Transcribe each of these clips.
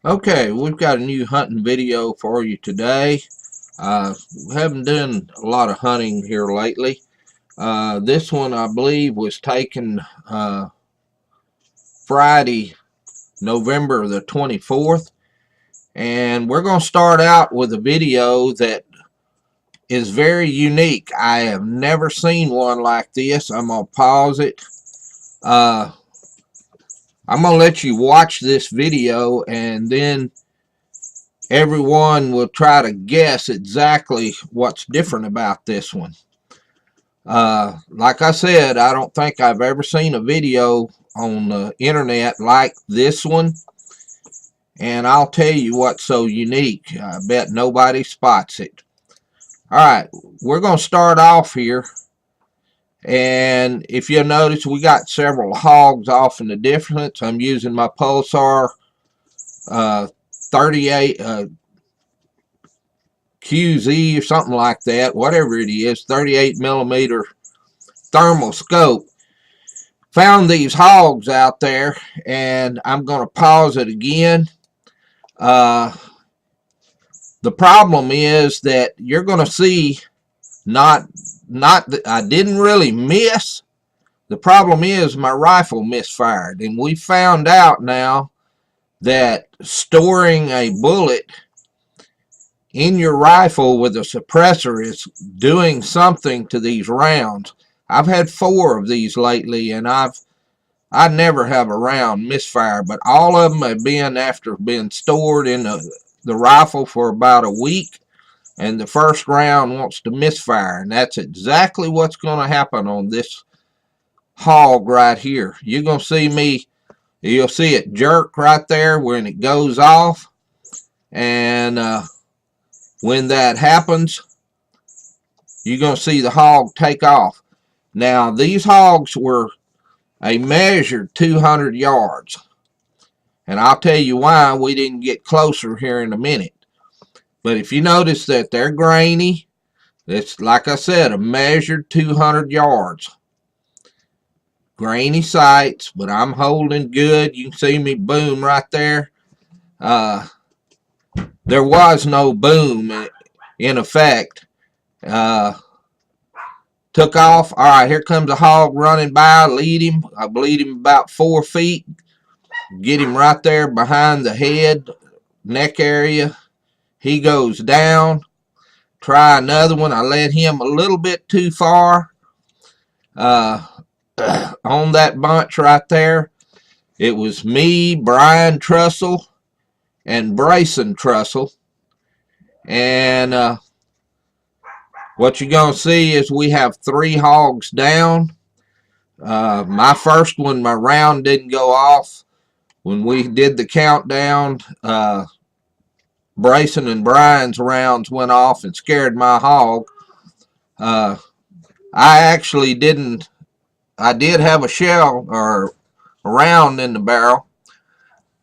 Okay, we've got a new hunting video for you today. We haven't done a lot of hunting here lately. This one, I believe, was taken Friday, November the 24th. And we're going to start out with a video that is very unique. I have never seen one like this. I'm going to pause it. Uh, I'm going to let you watch this video, and then everyone will try to guess exactly what's different about this one. Like I said, I don't think I've ever seen a video on the internet like this one, and I'll tell you what's so unique. I bet nobody spots it. Alright, we're going to start off here, and if you'll notice, we got several hogs off in the distance. I'm using my Pulsar 38 QZ or something like that, whatever it is, 38 millimeter thermal scope. Found these hogs out there, and I'm going to pause it again. The problem is that you're going to see not that I didn't really miss. The problem is my rifle misfired, and we found out now that storing a bullet in your rifle with a suppressor is doing something to these rounds. I've had 4 of these lately, and I never have a round misfire, but all of them have been after being stored in the rifle for about a week, and the first round wants to misfire, and that's exactly what's going to happen on this hog right here. You're going to see me, you'll see it jerk right there when it goes off, and when that happens, you're going to see the hog take off. Now, these hogs were a measured 200 yards. And I'll tell you why we didn't get closer here in a minute. But if you notice that they're grainy, it's like I said, a measured 200 yards. Grainy sights, but I'm holding good. You can see me boom right there. There was no boom in effect. Took off. All right, here comes a hog running by. Lead him. I bleed him about 4 feet. Get him right there behind the head, neck area. He goes down. Try another one. I led him a little bit too far. On that bunch right there, it was me, Brian Trussell, and Brayson Trussell. And what you're going to see is we have 3 hogs down. My first one, my round didn't go off. When we did the countdown, Brayson and Brian's rounds went off and scared my hog. I actually didn't. I did have a shell or a round in the barrel,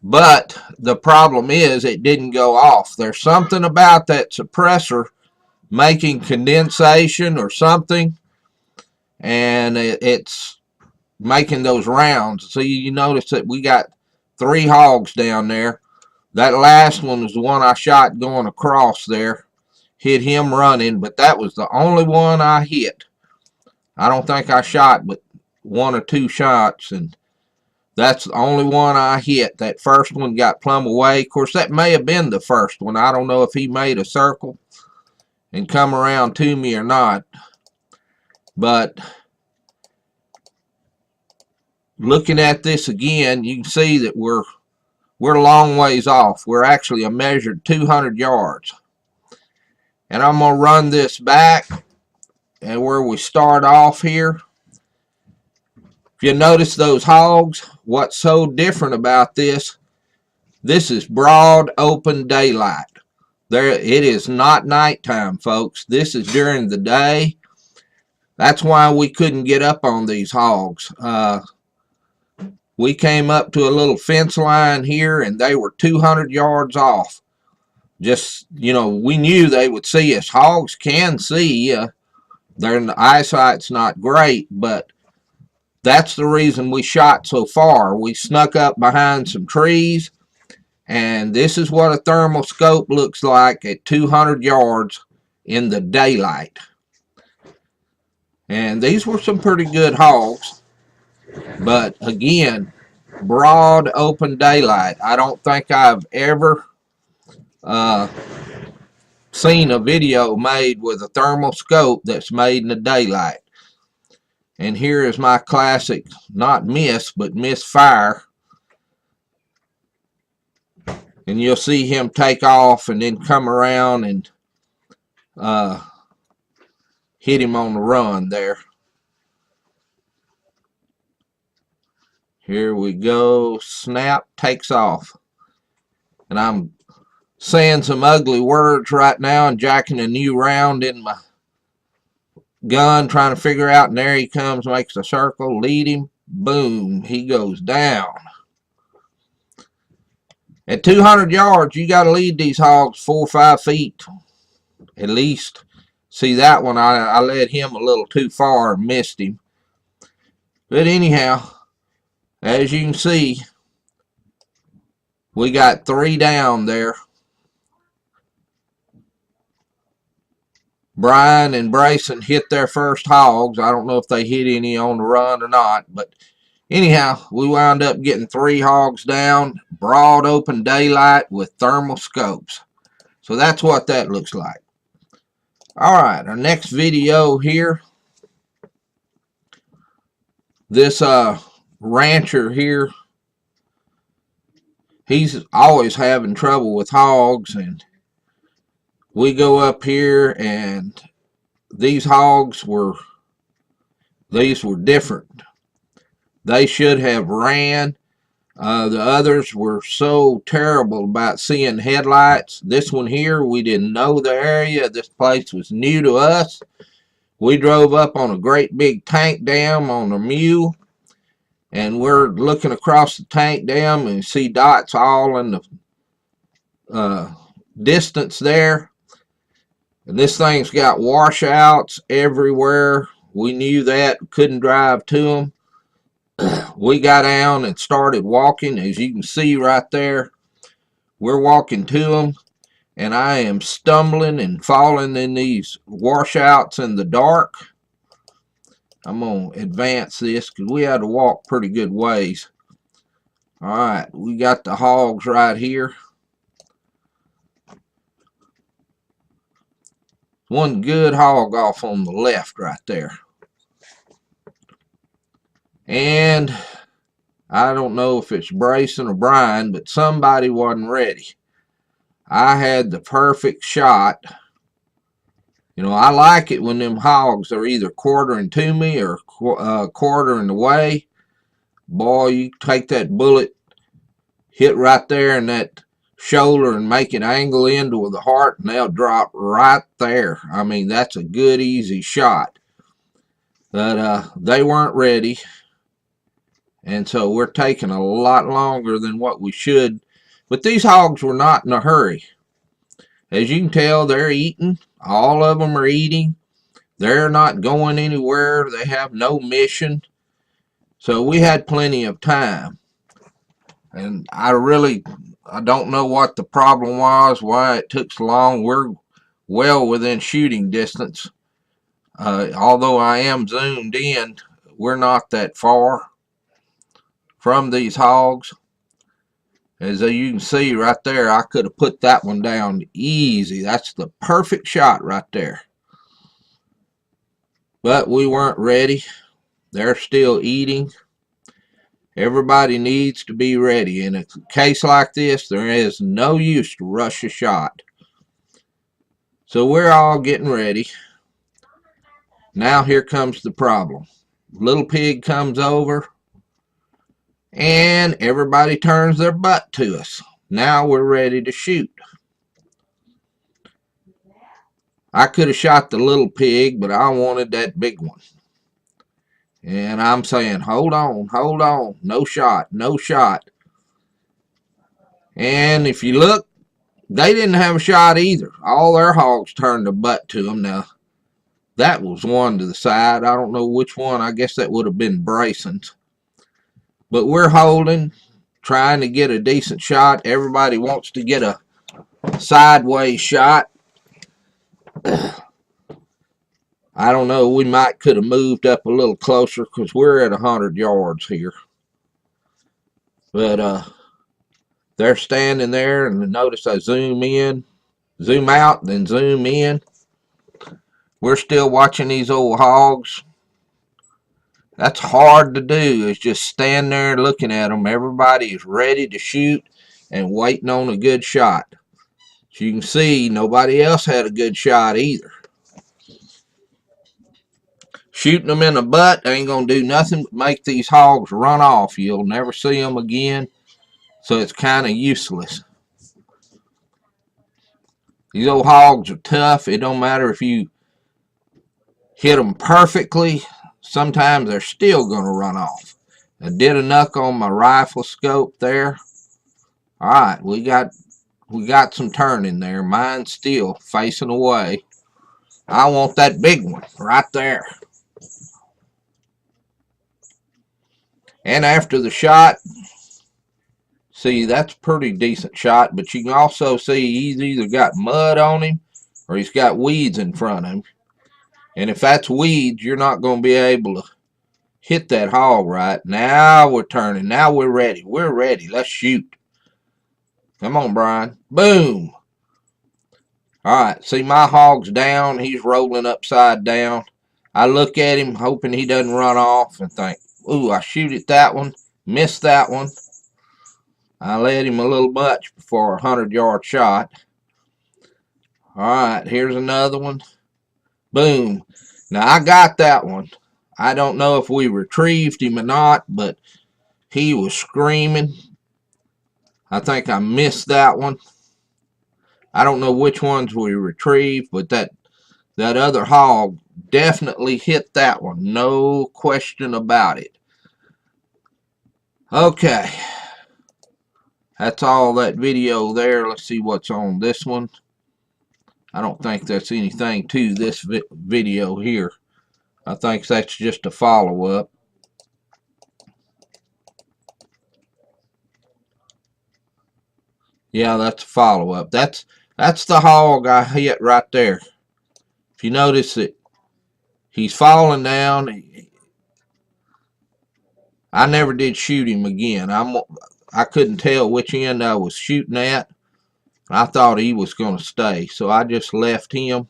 but the problem is it didn't go off. There's something about that suppressor making condensation or something, and it's making those rounds. So you notice that we got 3 hogs down there. That last one was the one I shot going across there. Hit him running, but that was the only one I hit. I don't think I shot but 1 or 2 shots, and that's the only one I hit. That first one got plumb away. Of course, that may have been the first one. I don't know if he made a circle and come around to me or not. But looking at this again, you can see that we're a long ways off. We're actually a measured 200 yards. And I'm going to run this back and where we start off here. If you notice those hogs, what's so different about this is broad open daylight. It is not nighttime, folks. This is during the day. That's why we couldn't get up on these hogs. We came up to a little fence line here, and they were 200 yards off. Just, we knew they would see us. Hogs can see. Their eyesight's not great, but that's the reason we shot so far. We snuck up behind some trees, And this is what a thermal scope looks like at 200 yards in the daylight. And these were some pretty good hogs. But again, broad open daylight. I don't think I've ever seen a video made with a thermal scope that's made in the daylight. And here is my classic, not miss, but misfire. And you'll see him take off and then come around and hit him on the run there. Here we go. Snap, takes off. And I'm saying some ugly words right now and jacking a new round in my gun, trying to figure out, and there he comes, makes a circle, lead him, boom, he goes down. At 200 yards, you got to lead these hogs 4 or 5 feet at least. See that one, I led him a little too far and missed him. But anyhow, as you can see, we got 3 down there. Brian and Brayson hit their first hogs. I don't know if they hit any on the run or not, but anyhow, we wound up getting 3 hogs down, broad open daylight with thermal scopes. So that's what that looks like. Alright, our next video here. This rancher here, he's always having trouble with hogs, and we go up here, and these hogs were different. They should have ran. The others were so terrible about seeing headlights. This one here, we didn't know the area. This place was new to us. We drove up on a great big tank dam on a mule, and we're looking across the tank dam and see dots all in the distance there. And this thing's got washouts everywhere. We knew that, couldn't drive to them. We got down and started walking. As you can see right there, we're walking to them, and I am stumbling and falling in these washouts in the dark. I'm going to advance this because we had to walk pretty good ways. Alright, we got the hogs right here. One good hog off on the left right there. And I don't know if it's Brayson or Brian, but somebody wasn't ready. I had the perfect shot. You know, I like it when them hogs are either quartering to me or quartering away. Boy, you take that bullet, hit right there in that shoulder and make it angle into the heart, and they'll drop right there. I mean, that's a good, easy shot. But they weren't ready. And so we're taking a lot longer than what we should. But these hogs were not in a hurry. As you can tell, they're eating. All of them are eating. They're not going anywhere. They have no mission. So we had plenty of time. And I don't know what the problem was, why it took so long. We're well within shooting distance. Although I am zoomed in, we're not that far from these hogs. As you can see right there, I could have put that one down easy. That's the perfect shot right there. But we weren't ready. They're still eating. Everybody needs to be ready. In a case like this, there is no use to rush a shot. So we're all getting ready. Now here comes the problem. Little pig comes over, and everybody turns their butt to us. Now we're ready to shoot. I could have shot the little pig, but I wanted that big one. And I'm saying, hold on, no shot, no shot. And if you look, they didn't have a shot either. All their hogs turned their butt to them. Now, that was one to the side. I don't know which one. I guess that would have been Brayson's. But we're holding, trying to get a decent shot. Everybody wants to get a sideways shot. I don't know, we might could have moved up a little closer because we're at 100 yards here. But they're standing there, and notice I zoom in, zoom out, then zoom in. We're still watching these old hogs. That's hard to do, is just stand there looking at them. Everybody is ready to shoot and waiting on a good shot. As you can see, nobody else had a good shot either. Shooting them in the butt ain't going to do nothing but make these hogs run off. You'll never see them again, so it's kind of useless. These old hogs are tough. It don't matter if you hit them perfectly. Sometimes they're still going to run off. I did a knuck on my rifle scope there. All right, we got some turning there. Mine's still facing away. I want that big one right there. And after the shot, see, that's a pretty decent shot, but you can also see he's either got mud on him or he's got weeds in front of him. And if that's weeds, you're not going to be able to hit that hog right. Now we're turning. Now we're ready. We're ready. Let's shoot. Come on, Brian. Boom. All right. See, my hog's down. He's rolling upside down. I look at him, hoping he doesn't run off, and think, ooh, I shoot at that one. Missed that one. I led him a little much before a 100-yard shot. All right. Here's another one. Boom. Now, I got that one. I don't know if we retrieved him or not, but he was screaming. I think I missed that one. I don't know which ones we retrieved, but that other hog definitely hit that one. No question about it. Okay. That's all that video there. Let's see what's on this one. I don't think that's anything to this video here. I think that's just a follow-up. Yeah, that's a follow-up. That's the hog I hit right there. If you notice it, he's falling down. I never did shoot him again. I couldn't tell which end I was shooting at. I thought he was going to stay, so I just left him.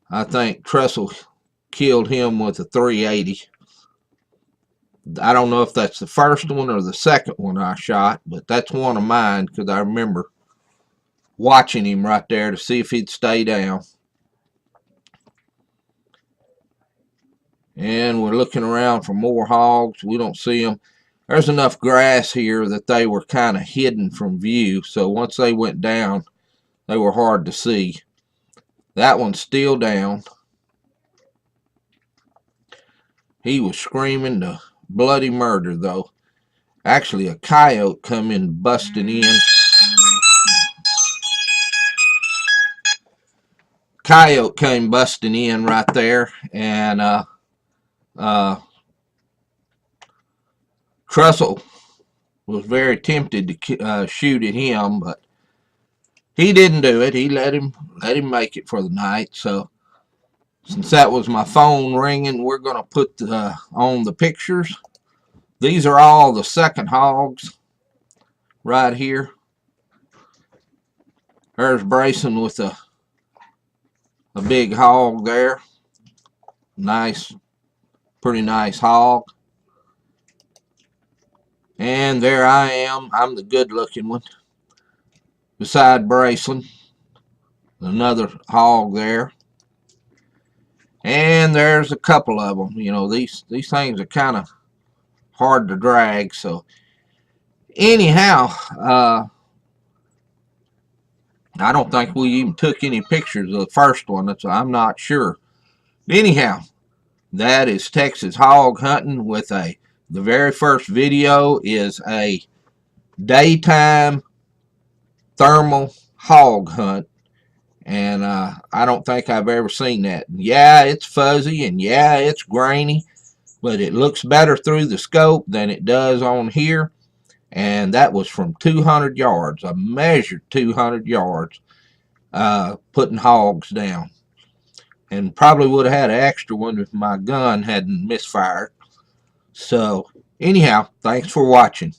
I think Trestle killed him with a 380. I don't know if that's the first one or the second one I shot, but that's one of mine because I remember watching him right there to see if he'd stay down. And we're looking around for more hogs. We don't see them. There's enough grass here that they were kind of hidden from view, so once they went down, they were hard to see. That one's still down. He was screaming the bloody murder, though. Actually, a coyote come in busting in. Coyote came busting in right there, and Trussell was very tempted to shoot at him, but he didn't do it. He let him make it for the night. So since that was my phone ringing, we're going to put on the pictures. These are all the second hogs right here. There's Brayson with a big hog there. Nice, pretty nice hog. And there I am. I'm the good looking one. Beside Brayson, another hog there. And there's a couple of them. You know, these things are kind of hard to drag. So anyhow, I don't think we even took any pictures of the first one. I'm not sure. Anyhow, that is Texas hog hunting with the very first video is a daytime thermal hog hunt. And I don't think I've ever seen that. Yeah, it's fuzzy and yeah, it's grainy, but it looks better through the scope than it does on here. and that was from 200 yards. I measured 200 yards putting hogs down, and probably would have had an extra one if my gun hadn't misfired. So anyhow, thanks for watching.